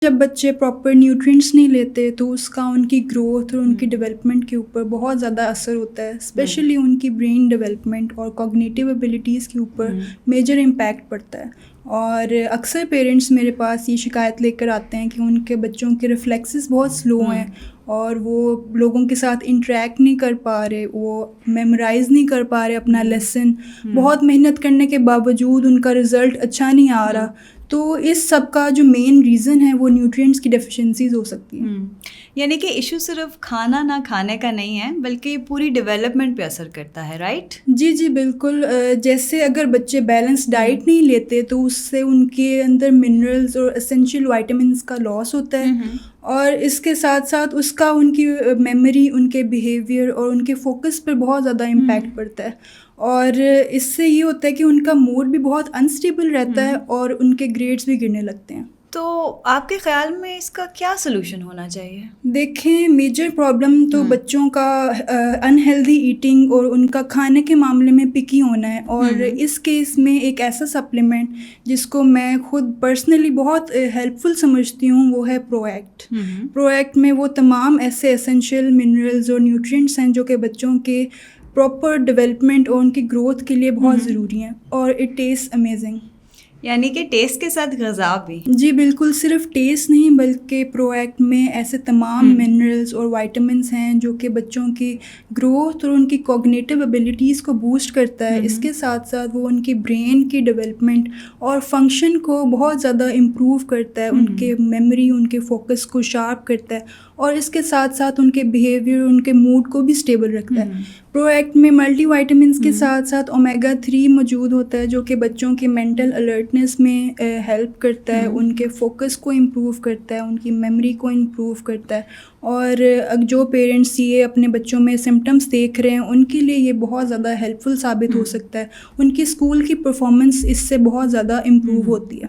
جب بچے proper nutrients نہیں لیتے تو اس کا ان کی گروتھ اور ان کی ڈیولپمنٹ کے اوپر بہت زیادہ اثر ہوتا ہے، اسپیشلی ان کی برین ڈیولپمنٹ اور کوگنیٹیو ایبیلٹیز کے اوپر میجر امپیکٹ پڑتا ہے۔ اور اکثر پیرنٹس میرے پاس یہ شکایت لے کر آتے ہیں کہ ان کے بچوں کے ریفلیکسز بہت سلو ہیں اور وہ لوگوں کے ساتھ انٹریکٹ نہیں کر پا رہے، وہ میمورائز نہیں کر پا رہے اپنا لیسن، بہت محنت کرنے کے باوجود ان کا رزلٹ اچھا نہیں آ رہا۔ تو اس سب کا جو مین ریزن ہے وہ نیوٹرینٹس کی ڈیفیشنسیز ہو سکتی ہیں۔ یعنی کہ ایشو صرف کھانا نہ کھانے کا نہیں ہے بلکہ پوری ڈیولپمنٹ پہ اثر کرتا ہے، رائٹ؟ جی بالکل، جیسے اگر بچے بیلنس ڈائٹ نہیں لیتے تو اس سے ان کے اندر منرلز اور اسینشیل وائٹامنس کا لاس ہوتا ہے، اور اس کے ساتھ ساتھ اس کا ان کی میموری، ان کے بیہیویئر اور ان کے فوکس پر بہت زیادہ امپیکٹ پڑتا ہے، اور اس سے یہ ہوتا ہے کہ ان کا موڈ بھی بہت انسٹیبل رہتا ہے اور ان کے گریڈز بھی گرنے لگتے ہیں۔ تو آپ کے خیال میں اس کا کیا سلوشن ہونا چاہیے؟ دیکھیں، میجر پرابلم تو بچوں کا انہیلدی ایٹنگ اور ان کا کھانے کے معاملے میں پکی ہونا ہے، اور اس کیس میں ایک ایسا سپلیمنٹ جس کو میں خود پرسنلی بہت ہیلپ فل سمجھتی ہوں وہ ہے پرو ایکٹ۔ پرو ایکٹ میں وہ تمام ایسے اسینشیل منرلز اور نیوٹرینٹس ہیں جو کہ بچوں کے پراپر ڈیولپمنٹ اور ان کی گروتھ کے لیے بہت ضروری ہیں، اور اٹ ٹیسٹ امیزنگ۔ یعنی کہ ٹیسٹ کے ساتھ غذا بھی؟ جی بالکل، صرف ٹیسٹ نہیں بلکہ پرو ایکٹ میں ایسے تمام منرلز اور وائٹامنس ہیں جو کہ بچوں کی گروتھ اور ان کی کوگنیٹیو ایبیلٹیز کو بوسٹ کرتا ہے۔ اس کے ساتھ ساتھ وہ ان کی برین کی ڈیولپمنٹ اور فنکشن کو بہت زیادہ امپروو کرتا ہے، ان کے میموری، ان کے فوکس کو شارپ کرتا ہے، اور اس کے ساتھ ساتھ ان کے بیہیویئر، ان کے موڈ کو بھی اسٹیبل رکھتا ہے۔ پرو ایکٹ میں ملٹی وائٹامنس کے ساتھ ساتھ اومیگا 3 موجود ہوتا ہے جو کہ بچوں کے مینٹل الرٹنس میں ہیلپ کرتا ہے، ان کے فوکس کو امپروو کرتا ہے، ان کی میموری کو امپروو کرتا ہے، اور جو پیرنٹس یہ اپنے بچوں میں سمٹمس دیکھ رہے ہیں ان کے لیے یہ بہت زیادہ ہیلپ فل ثابت ہو سکتا ہے، ان کی اسکول کی پرفارمنس اس سے بہت زیادہ امپروو ہوتی ہے۔